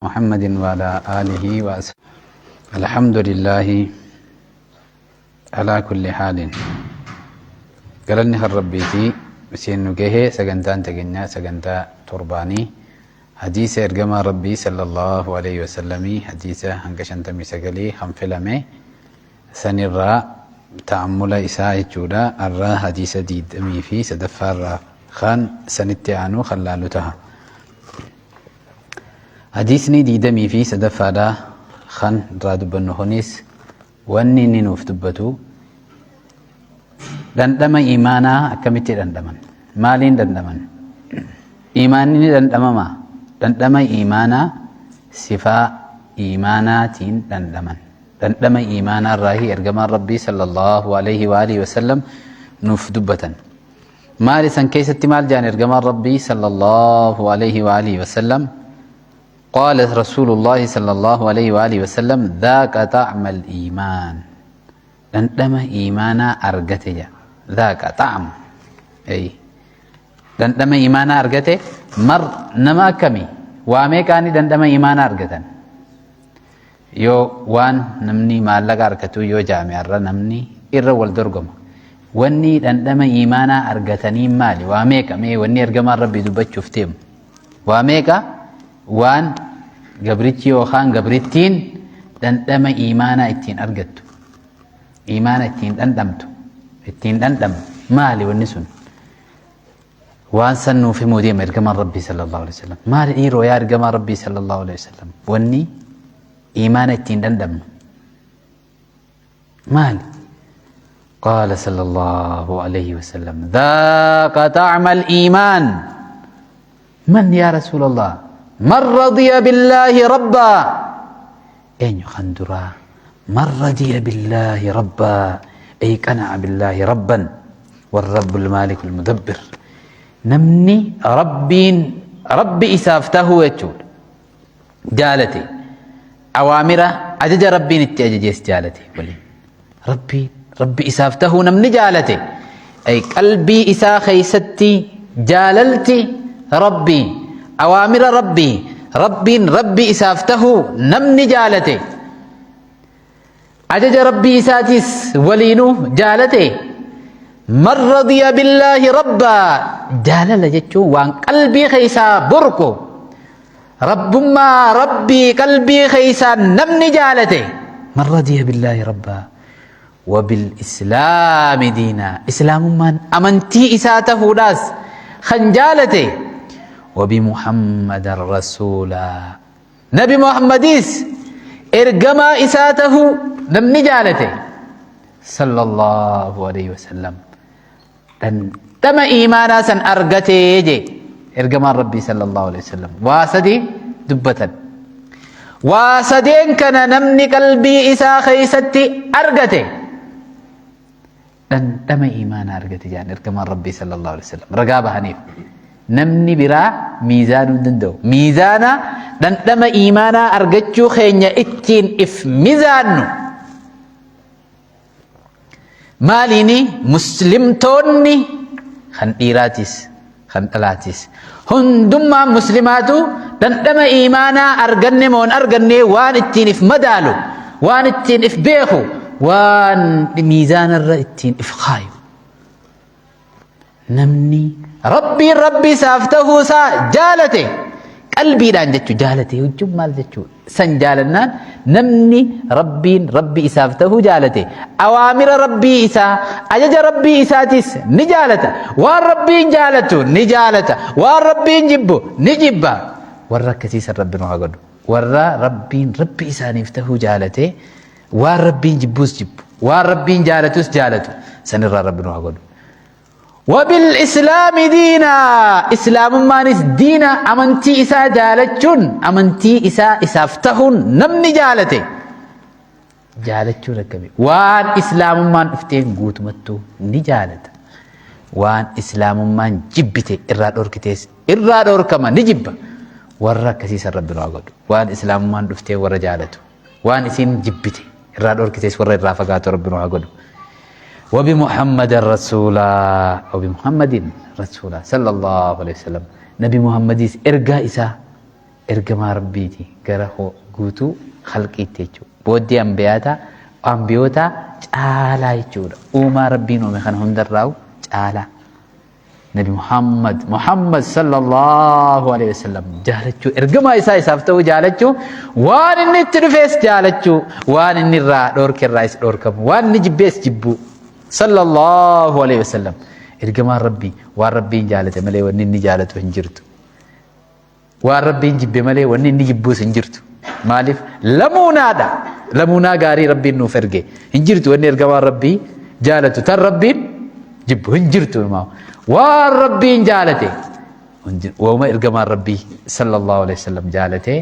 محمد وعلى آله وأصحابه. الحمد لله على كل حال. قالني هالربيتي بسين نجيه سجنتان تجنّا سجنتا ترباني حديث إرجما ربي صلى الله عليه وسلم حديثه هنكشنت مسجلي هم فيلمه سنرى تأمل إساء جودا الرا حديث ديد أمي في سدفار خان سنتيانو خلالتها حديثني ديدمي في سدفادا خان رادو بنهونيس واني نوف دبتو دندما إيمانا أكمتي دندمن مالين دندمن إيماني دندما إيمانا صفاء إيماناتين دندمن دندما إيمانا الراهي إرجما ربي صلى الله عليه وآله وسلم نوف دبتن مالي سن كيست مال جان إرجما ربي صلى الله عليه وآله وسلم قال رسول الله صلى الله عليه وآله وسلم ذاك طعم الإيمان دندما إيمانا أرجته ذاك طعم أي دندما إيمانا أرجته مر نما كمي وامي كاني دندما إيمانا أرجتن يو وان نمني مالك أركتو يو جامع الر نمني إر والدرقم واني دندما إيمانا أرجتني مالي وامي كمي واني أرجما ربي دبت شفتيم واميكا وان قبرتي وخان قبرتين دندم إيمانا اتين أرقدت إيمانا اتين دندمت اتين دندم مالي والنسون وان سنو في موديم إرقما ربي صلى الله عليه وسلم مالي إيرو يا إرقما ربي صلى الله عليه وسلم واني إيمانا اتين دندم مالي قال صلى الله عليه وسلم ذاك طعم الإيمان من يا رسول الله من رضي بالله ربا أين خندرا من رضي بالله ربا أي قنع بالله ربا والرب المالك المدبر نمني ربي إسافته يتول جالتي أوامره أجج ربي نتأججيس جالتي ولي ربي إسافته نمني جالتي أي قلبي إسا خيستي جاللتي ربي أوامر ربي إسافته نمني جالته أجج ربي إساتيس ولينو جالته من رضي بالله ربا جالل جتشو وان قلبي خيسا بركو ربي قلبي خيسا نمني جالته من رضي بالله ربا وبالإسلام دينا إسلام من أمنتي إساته ناس خنجالته وبمحمد رسولا نبي محمديس إرجما إساته نمني جالته صلى الله عليه وسلم تم إيمانا سن أرجته جي إرجما ربي صلى الله عليه وسلم واسدي دبتا واسدين كان نمني قلبي إسا خيستي أرجته تم إيمانا أرجته جان إرجما ربي صلى الله عليه وسلم رقابة هنيف نمني برا ميزان دندو ميزانا دندما إيمانا أرجتشو خينيا اتين إف ميزانو ماليني مسلم توني خن إيراتيس خن ألاتيس هندما مسلماتو دندما إيمانا أرجني مون أرجني وان اتين إف مدالو وان اتين إف بيخو وان ميزان الر اتين إف خايو نمني ربي سافته سا جالته قلبي دان جچو جالته وجب مال جچو سن جالنان نمني ربي سافته جالته اوامر ربي إسا اجج ربي إساتيس نجالته والربي جالته نجالته والربي جبو نجبا وركسيس ربنا غدو ربي إساني فتح جالته والربي جبوس جب والربي جالتوس جالته سنر ربنا غدو وبالإسلام دينا إسلام مانس دينا أمنتي إسا جالتشون أمنتي إسا فتحون نمني جالتشون ركبي وان إسلام مان افتين قوت متو نجالت وان إسلام مان جبته إراد أوركما نجب ورّا كسيس ربنا أقول وان إسلام مان افتين ورجالته وان إسين جبته إراد أوركتيس ورّا الرافقات ربنا أقول وبمحمد صلى الله عليه وسلم نبي محمد إرجع إسا ergamaa rabbiiti gara guutuu khalqiitti jechuudha. Booddee ambiyoota caalaa jechuudha. Uumaa rabbiin uume kana hundarraa'u caalaa. Nabi Muhammad sallallahu alaihi wasallam jaalachuu ergamaa isaaf ta'uu jaalachuu waan inni itti dhufees jaalachuu waan inni irraa dhorkerraas dhorkamu waan inni jibbees jibbu sallallahu alaihi wasallam ergamaa rabbii waan rabbiin jaalate malee wanni inni jaalatu hin jirtu. Waan rabbiin jibbe malee wanni inni jibbuus hin jirtu. Maaliif lamuunaadha. Lamuunaa gaarii rabbiin nuuf erge hin jirtu wanni ergamaa rabbii jaalatu tan rabbiin jibbu hin jirtu. Waan rabbiin jaalate waama ergamaa rabbii sallallahu alaihi wasallam jaalate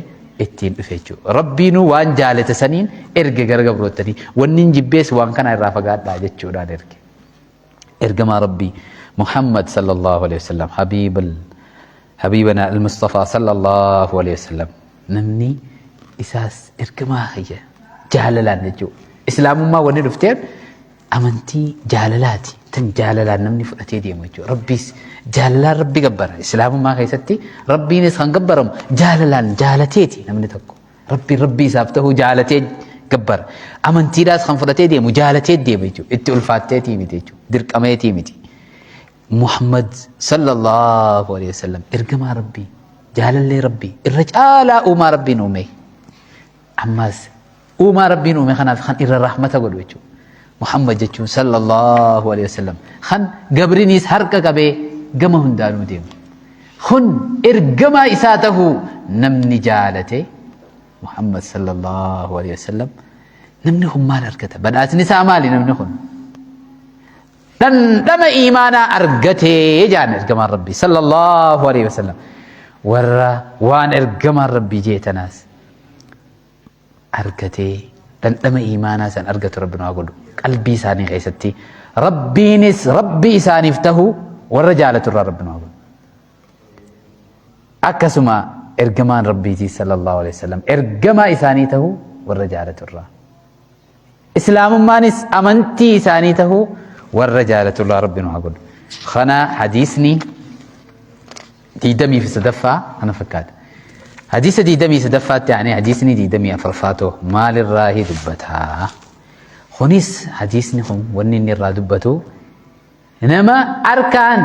ittiin dhufe jechuudha. Rabbiinuu waan jaalate saniin erge gara gabrootanii wanni hin jibbees waan kana irraa fagaadhaa jechuudhaan erge. Ergamaa rabbii Muhammad sallallahu alaihi wasallam حبيبنا المصطفى صلى الله عليه وسلم نمني إساس إركما هي جهللان نجو إسلام ما وني رفتين أمنتي جهللاتي تن جهللان نمني فرتي دي مجو ربي جهللان ربي قبر إسلام ما خيستي ربي نسخن قبرهم جهللان جهلتيتي نمني تكو ربي سافته جهلتي قبر أمنتي راس خن فرتي دي مجهلتي دي مجو إتي ألفاتي ميتيجو درك أميتي ميتي محمد صلى الله عليه وسلم إرجما ربي جهل ربي الرجال أوما ربي نومي أماس أوما ربي نومي خان إر الرحمة قول وجو محمد جتشو صلى الله عليه وسلم خان قبرنيس حركة كبه جمه دانو ديم خن إرجما إساته نمني جالته محمد صلى الله عليه وسلم نمنهم مال أركته بدأت نساء مالي نمنهم dan dama imana argate jaan ergamaan rabbi sallallahu alaihi wasallam warra waan ergamaan rabbi jeetanas argate dan dama imana san argatu rabbina godhu qalbii isaanii keessatti rabbiinis rabbi isaaniif tahu warra jaalatu rabbina godhu akkasuma ergamaan rabbiiti sallallahu alaihi wasallam ergamaa isaanii tahu warra jaalatu islaamummaanis amantii isaanii tahu والرجالة الله ربنا أقول خنا حديثني دي دمي في صدفة أنا فكات حديث دي دمي صدفات يعني حديثني دي دمي أفرفاته مال الراهي دبتها خنيس حديثني هم ونني الرا دبته إنما أركان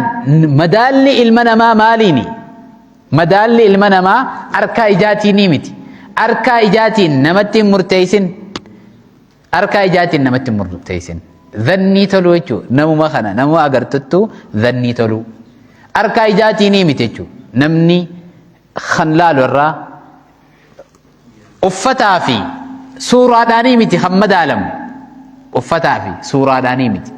مدال المنما ماليني مدال المنما أركا إجاتي نيمتي أركا إجاتي نمت مرتيسن أركا إجاتي نمت مرتيسن ذني تلو يجو نمو مخنا نمو أقرتتو ذني تلو أركا إجاتي نيمي تجو نمني خنلال الرا أفتا في سورة دانيمتي خمد عالم أفتا في سورة دانيمتي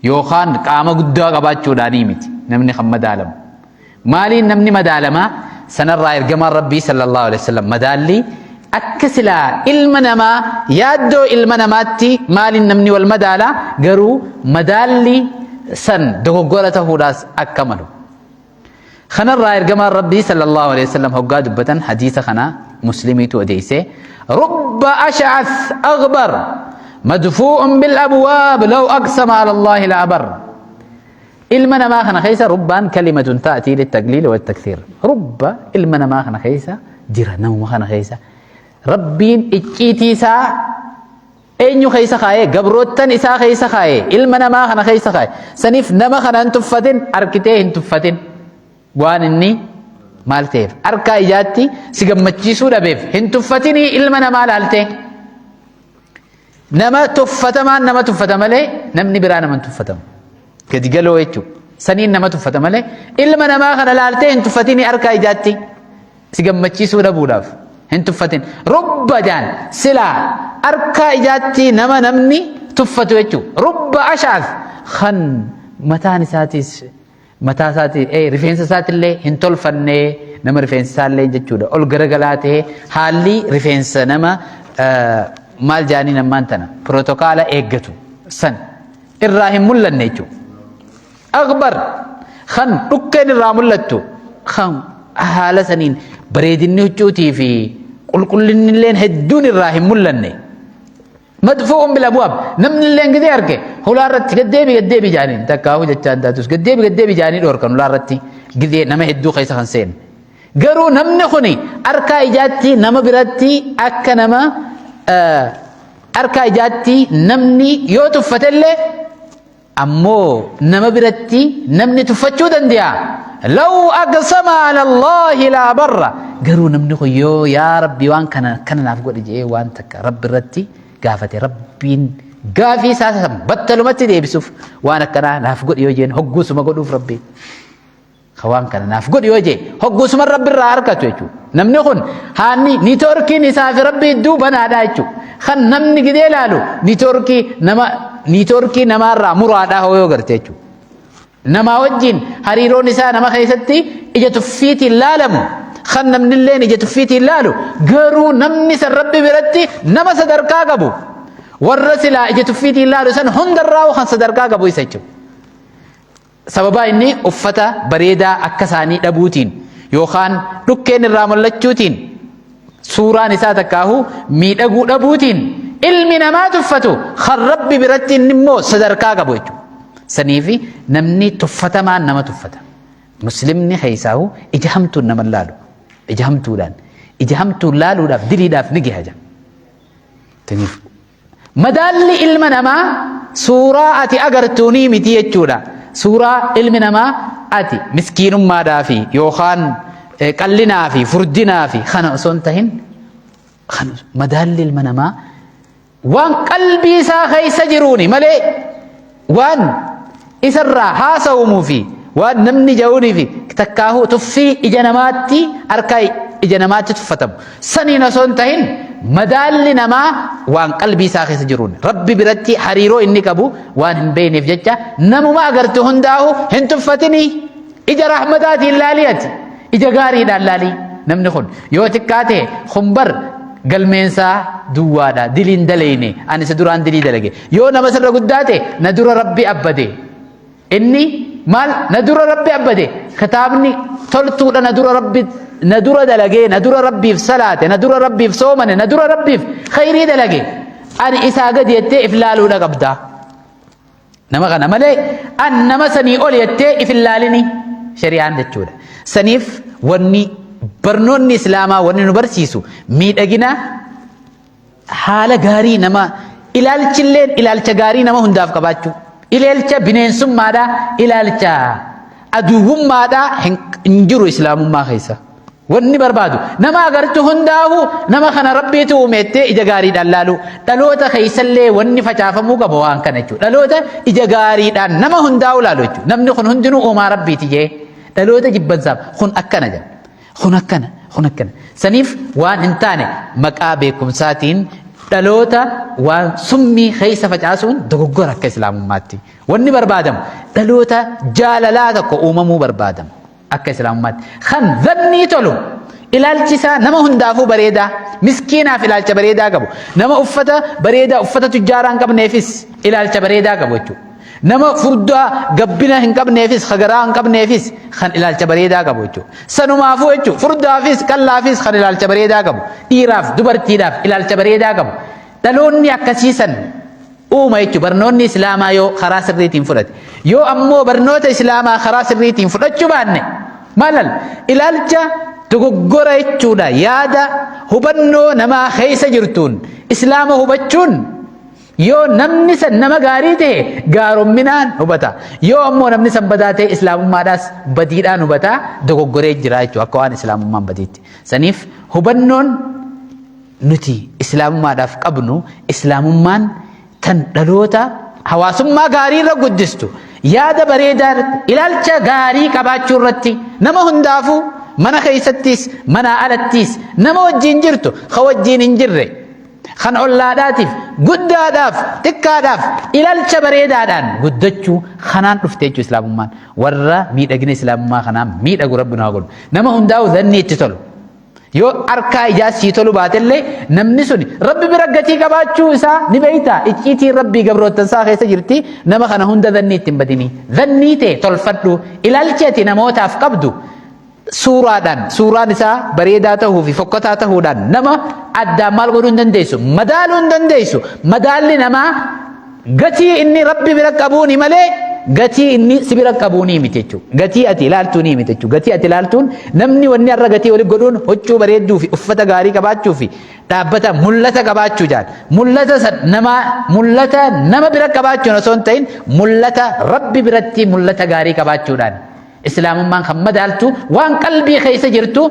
يوخان قام قدوا قباتشو دانيمتي نمني خمد عالم مالي نمني مدالما سنرى إرقمان ربي صلى الله عليه وسلم مدالي أكسلا المنما يادو المنماتي مال النمني والمدالة قروا مدالي سن دغورته راس أكملوا خنا الرائر قمار ربي صلى الله عليه وسلم هو قاد بتن حديث خنا مسلمي توديسه رب أشعث أغبر مدفوع بالأبواب لو أقسم على الله لعبر المنما خنا خيسة ربان كلمة تأتي للتقليل والتكثير رب المنما خنا خيسة جرى نوم خنا خيسة ربين إجتي سا أينو خيسة خاية قبروتن إسا خيسة خاية إلمنا ما خنا خيسة خاية سنف نما خنا انتفتن أركتين انتفتن وان إني مالتيف أركا إجاتي سيقم مجيسو دبيف انتفتني إلمنا ما لالتين نما تفتمان نما تفتمالي نمني برانا من تفتم كدي قالوا إيجو سنين نما تفتمالي إلمنا ما خنا لالتين انتفتني أركا إجاتي سيقم مجيسو دبوداف هن تفتن رب جان سلا أركا إجاتي نما نمني تفتو يجو رب أشعث خن متى ساتيس متى ساتي أي رفينس سات اللي هن تلفن نما رفينس سات اللي جتشودا أول غرغلاته حالي رفينس نما مال جاني نما أنتنا بروتوكالا إيجتو سن الراهم ملا نيجو أخبر خن ركن الراملتو خن حالة سنين بريدني وجوتي في قل لين هدون الراهم ملني مدفوع بالابواب نمن لين كذا اركي هو لا رتي قديبي جانين تكاو جتان داتوس قديبي جانين دوركن لا رتي قدي نما هدو خيس خنسين garuu namni kuni harkaa ijaatti nama biratti akka nama harkaa ijaatti namni yoo tuffatellee ammoo nama biratti namni tuffachuu danda'a. law aqsama ala allahi la barra garuu namni kun yoo yaa rabbi waan kana naaf godhi jee waan takka rabbi irratti gaafate rabbiin gaafii isaa battalumatti deebisuuf waan akkanaa naaf godhi yoo jeen hogguusuma godhuuf rabbi waan kana naaf godhi yoo jee hogguusuma rabbi irraa harkatu jechuudha. namni kun haanni niitoorkiin isaa fi rabbi idduu banaadha jechuudha. kan namni gidee ilaalu niitoorkii namaarraa muraadhaa hoo yoo garte jechuudha. nama wajjin hariiroon isaa nama keessatti ija tuffiitiin laalamu kan namnilleen ija tuffiitiin laalu garuu namni san rabbi biratti nama sadarkaa qabu warra silaa ija tuffiitiin laalu san hundarraa kan sadarkaa qabu isa jechuudha. sababaa inni uffata bareedaa akka isaanii dhabuutiin yookaan dhukkeen irraa mul'achuutiin suuraan isaa takkaahu miidhaguu dhabuutiin ilmi namaa tuffatu kan rabbi biratti inni immoo sadarkaa qabu jechuudha. saniifi namni tuffatamaan nama tuffata. muslimni keessaahu ija hamtuun nama laalu ija hamtuun laaluudhaaf diliidhaaf ni gaha. madaalli ilma namaa suuraa ati agartuunii miti jechuudha. suuraa ilmi namaa ati miskiinummaadhaa fi yookaan qallinaa fi furdinaa fi kana osoo hin tahin madaalli ilma namaa waan qalbii isaa keessa jiruuni malee waan isarraa haasawumuu fi waan namni ja'uunii fi takkaahu tuffii ija namaatti harkaa ija namaatti tuffatamu saniin osoo hin tahin madaalli namaa waan qalbii isaa keessa jiruun rabbi biratti hariiroo inni qabu waan hin beekneef jecha namuma agartu hundaahu hin tuffatinii ija rahmataatiin laaliyati ija gaariidhaan laalii. namni kun yoo xiqqaate humbar galmeensaa duwwaadha diliin daleyne ani isa duraan dilii dalage yoo nama sirra guddaate na dura rabbi abbade inni maal na dura rabbi abbade kitaabni toltuudha na dura dalage na dura rabbiif salaate na dura rabbiif soomane na dura rabbiif khayrii dalage ani isaa gadi jettee if laaluudha qabda. nama kana malee an nama sanii ol jettee if ilaalini shari'aan jechuudha. saniif wanni barnoonni islaamaa wanni nu barsiisu miidhagina haala gaarii nama ilaalchilleen ilaalcha gaarii nama hundaaf qabaachuu ilaalcha bineensummaadha ilaalcha aduwwummaadha hin jiru islaamummaa keessa. wanni barbaadu nama agartu hundaahu nama kana rabbiitu uumettee ija gaariidhaan laalu dhaloota keessallee wanni facaafamuu qaba waan kana jechuudha. dhaloota ija gaariidhaan nama hundaahu laalu jechuudha. namni kun hundinuu uumaa rabbiiti jee dhaloota jibbansaaf kun akkana jedha. kun akkana saniif waan hin taane maqaa beekumsaatiin dhaloota waan summii keessa facaasuun dogoggora akka islaamummaatti. wanni barbaadamu dhaloota jaalalaa tokko uumamuu barbaadama akka islaamummaatti kan dhannii tolu ilaalchi isaa nama hundaafuu bareedaa miskiinaaf ilaalcha bareedaa qabu nama uffata bareedaa uffata tujjaaraa hin qabneefis ilaalcha bareedaa qabu jechuudha. nama furdaa gabbina hin qabneefis hagaraa hin qabneefis kan ilaalcha bareedaa qabu jechuudha. sanumaafuu jechuudha furdaafis qallaafis kan ilaalcha bareedaa qabu dhiiraaf dubartiidhaaf ilaalcha bareedaa qabu dhaloonni akkasiisan uuma jechuudha. barnoonni islaamaa yoo karaa sirriitiin fudhate yoo ammoo barnoota islaamaa karaa sirriitiin fudhachuu baanne malal ilaalcha dogoggora jechuudha. yaada hubannoo namaa keessa jirtuun islaama hubachuun yoo namni san nama gaarii ta'e gaaromminaan hubata yoo ammoo namni san badaa ta'e islaamummaadhaas badiidhaan hubata dogoggoree jira jechuudha akka waan islaamummaan badiitti. saniif hubannoon nuti islaamummaadhaaf qabnu islaamummaan tan dhaloota hawaasummaa gaarii irra guddistu yaada bareedaa ilaalcha gaarii qabaachuu irratti nama hundaafuu mana keessattis mana alattis nama wajjiin jirtu ka wajjiin hin jirre kan ollaadhaatiif guddaadhaaf xiqqaadhaaf ilaalcha bareedaadhaan guddachuu kanaan dhufte jechuu islaamummaan warra miidhagina islaamummaa kanaan miidhagu rabbi nu haa godhu. nama hundaa'u dhanni itti tolu yoo harkaa ijaa sii tolu baatellee namni sun rabbi bira gatii qabaachuu isaa ni beeyta. icciitiin rabbii gabroottan isaa keessa jirti. nama kana hunda dhanni ittiin badinii dhannii ta'e tolfadhu ilaalchi ati namootaaf qabdu suuraadhaan suuraan isaa bareedaa tahuu fi fokkataa tahuudhaan nama addaan maal godhuu hin dandeessu madaaluu hin dandeessu. madaalli namaa gatii inni rabbi bira qabuuni malee gatii inni sibira qabuunii miti jechuudha. Gatii ati ilaaltuunii miti jechuudha. Gatii ati ilaaltuun namni wanni har'a gatii waliin godhuun huccuu bareedduu fi uffata gaarii qabaachuu fi dhaabbata mul'ata qabaachuu jaan. Mul'ata nama bira qabaachuun osoo hin ta'in mul'ata Rabbi biratti mul'ata gaarii qabaachuudhaan. Islaamummaan kan madaaltu waan qalbii keessa jirtu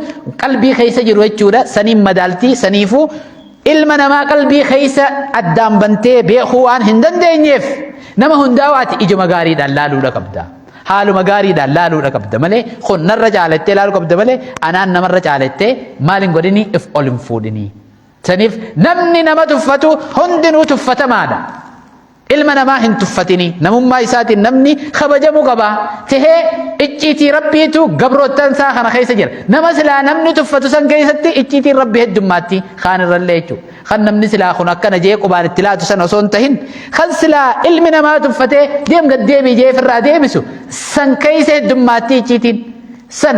qalbii keessa jiru jechuudha. Saniin madaaltii saniifuu ilma namaa qalbii keessa addaan bantee beekuu waan hin dandeenyeef nama hundaawaati ijuma gaariidhaan laaluudha qabda. Haaluma gaariidhaan laaluudha qabda malee kun narra caalattee laaluu qabda malee anaan namarra caalattee maal hin godhinii if ol hin fuudhinii. Saniif namni nama tuffatu hundinuu tuffatamaadha. Ilma namaa hin tuffatinii namummaa isaatiin namni kabajamuu qaba. Tahee icciitii rabbiitu gabroottan isaa kana keessa jira. Nama silaa namni tuffatu san keessatti icciitiin rabbi heddummaatti kaan irrallee jechuudha. Kan namni silaa kun akkana jee qubaan itti laatu san osoo hin tahin kan silaa ilmi namaa tuffatee deem gaddeebii jee ofirraa deebisu san keessa heddummaatti icciitiin san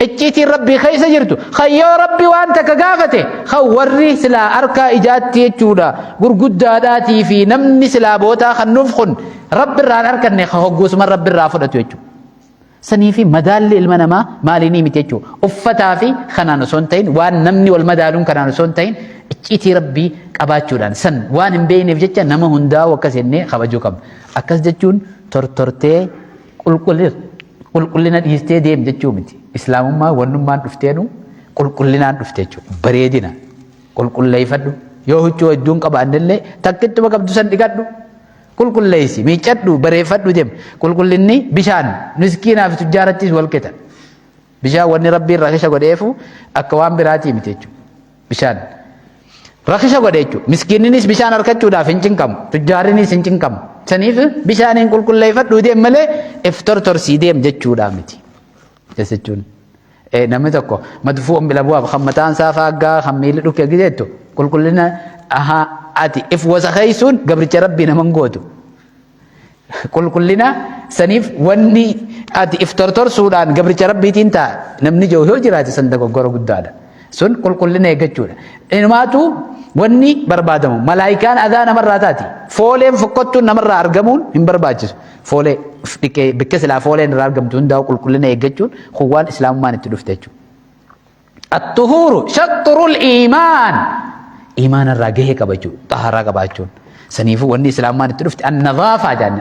icciitiin rabbii keessa jirtu kan yoo rabbi waan takka gaafate kan warri silaa harkaa ijaatti jechuudha gurguddaadhaatii fi namni silaa bootaa kan nuuf kun rabbirraan harkanne kan hogguusuma rabbirraa fudhatu jechuudha. Sanii fi madaalli ilma namaa maaliinii miti jechuudha. Uffataa fi kanaan osoo hin ta'in waan namni wal madaaluun kanaan osoo hin ta'in icciitii rabbii qabaachuudhaan san waan hin beekneef jecha nama hundaa'u akkas jennee kabajuu qabna. Akkas jechuun tortortee qulqullina dhiistee deem jechuu miti. Islaamummaa wannummaan dhufteenu qulqullinaan dhufte jechuudha. Bareedina qulqulleeffadhu yoo huccuu hedduun qabaannellee takkittuma qabdu san dhiqadhu qulqulleessi miiccadhu bareeffadhu deem. Qulqullinni bishaan miskiinaa fi tujjaarattis wal qixa. Bishaan wanni rabbiin rakisha godheefu akka waan biraatii miti jechuudha. Bishaan rakisha godhe jechuudha. Miskiinninis bishaan harkachuudhaaf hin cinqamu tujjaarinis hin cinqamu. Saniif bishaaniin qulqulleeffadhu deem malee if tortorsii deem jechuudha miti. Jechuun namni tokko madfuun bila bu'aaf kan mataan isaa faaggaa kan miilli dhukkee gideettu qulqullina ati if wasakheessuun gabricha rabbii naman gootu. Qulqullina saniif wanni ati if tortorsuudhaan gabricha rabbiitiin ta'a namni jiru yoo jiraate san dogoggora guddaadha. Sun qulqullina eeggachuudha. Inumaatu wanni barbaadamu malaayikaan adaa namarraa taati. Fooleen fokkottuun namarraa argamuun hin barbaachisu. Foolee bikka silaa fooleen irraa argamtu hundaa'u qulqullina eeggachuun kun waan islaamummaan itti dhufte jechuudha. At-tuhuuru shaxxurul iimaan. Iimaan irraa gahee qaba jechuudha. Xahaaraa qabaachuun. Saniifuu wanni islaamummaan itti dhufte an-nadhaafaa jedhani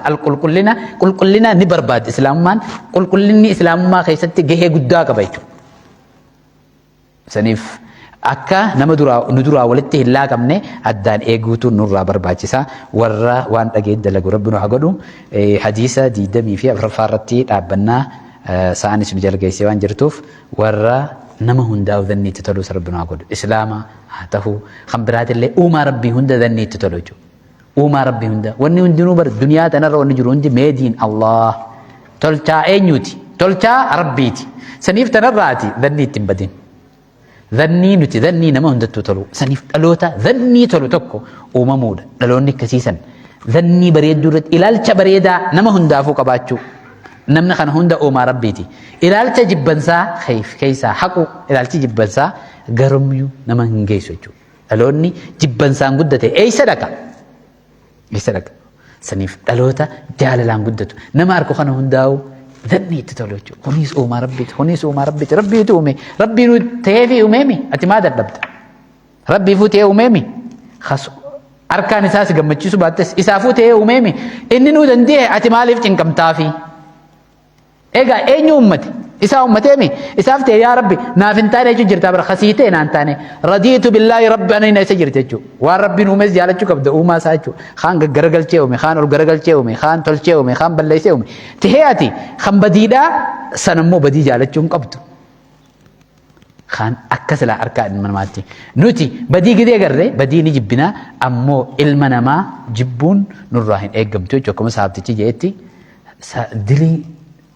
qulqullina ni barbaada islaamummaan qulqullinni islaamummaa keessatti gahee guddaa qaba jechuudha. Saniif akka nama nu duraa walitti hin laaqamne addaan eeguutu nurraa barbaachisa. Warra waan dhagee dalagu rabbi nu haa godhu. Hadiisa 20 fi 4 irratti dhaabbannaa sa'aanis nu jala geessee waan jirtuuf warra nama hundaa dhanniitti tolu rabbi nu haa godhu. Islaama haa ta'u kan biraatillee uumaa rabbii hunda dhanniitti tolu jechuudha. Uumaa rabbii hunda wanni hundinuu bar duniyaa tanarra wanni jiru hundi meediin Allah tolchaa eenyuti? Tolchaa rabbiiti. Saniif tanarraati dhanniitti hin badin. Dhannii nuti dhannii nama hundattuu tolu saniif dhaloota dhannii tolu tokko uumamuudha. Dhaloonni akkasiisan dhannii bareedduu irratti ilaalcha bareedaa nama hundaafuu qabaachuu. Namni kana hunda uumaa rabbiiti. Ilaalcha jibbansaa keessaa haqu ilaalchi jibbansaa garummuu nama hin geessu jechuudha. Dhaloonni jibbansaan guddate eessa dhaqa? Eessa dhaqa? Saniif dhaloota jaalalaan guddatu nama harka kana hundaa'u dhanni itti tolu jechuudha. Kunis uumaa rabbiiti. Kunis uumaa rabbiiti. Rabbiitu uume. Rabbiinu ta'eefi uumeemi. Ati maa dadhabda? Rabbiifuu ta'ee uumeemi. Harkaan isaas gammachiisu baattes isaafuu ta'ee uumeemi. Inni nuu danda'e ati maaliif cinqamtaafi? Egaa eenyu uummate? Isaa uummateemi. Isaaf ta'e yaa Rabbi naaf hin taane jechuun jirtaa bara kasii ta'e naan taane. Radiitu billaahi rabbi ani isa jirti jechuudha. Waan rabbiin uumes jaalachuu qabda uumaa isaa jechuudha. Kaan gaggaragalchee uume, kaan ol garagalchee uume, kaan tolchee uume, kaan balleessee uume. Tahee ati kan badiidhaa sanammoo badii jaalachuu hin qabdu. Kaan akka silaa harkaa ilma namaatti. Nuti badii gidee garree badii ni jibbinaa ammoo ilma namaa jibbuun nurraa hin eeggamtu jechuudha. Akkuma saabtichi jeetti dilii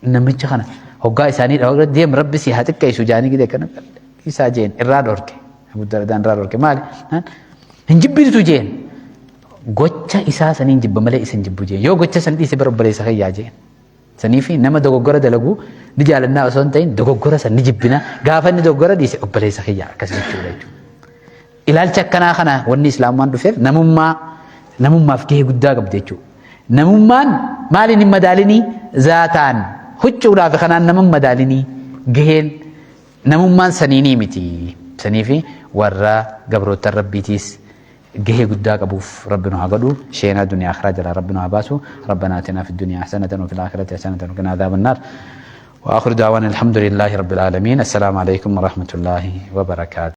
namicha kana hoggaa isaanii dhawaa deem rabbi si haa xiqqeessu jaanii gidee kana isaa jeen irraa dhorke. Abu Dardaan irraa dhorke maali? Hin jibbitu jeen. Gocha isaa saniin jibba malee isin jibbu jeen. Yoo gocha san dhiise bara obboleessa kayyaa jeen. Saniifi nama dogoggora dalagu ni jaalannaa osoo hin ta'in dogoggora san ni jibbina. Gaafa inni dogoggora dhiise obboleessa kayyaa akkas jechuudha jechuudha. Ilaalcha akkanaa kana wanni islaamaan dhufeef namummaaf gahee guddaa qabdi jechuudha. Namummaan مالين مدالني ذاتان هجونا في خنان نمم مدالني جهين نمم من سنيني متي سنيفي ورا قبرو التربيتيس جهي قداك أبوف ربنا عقدو شينا الدنيا أخراج ربنا عباسو ربنا آتنا في الدنيا حسنة وفي الآخرة حسنة وقنا عذاب النار وآخر دعوانا الحمد لله رب العالمين السلام عليكم ورحمة الله وبركاته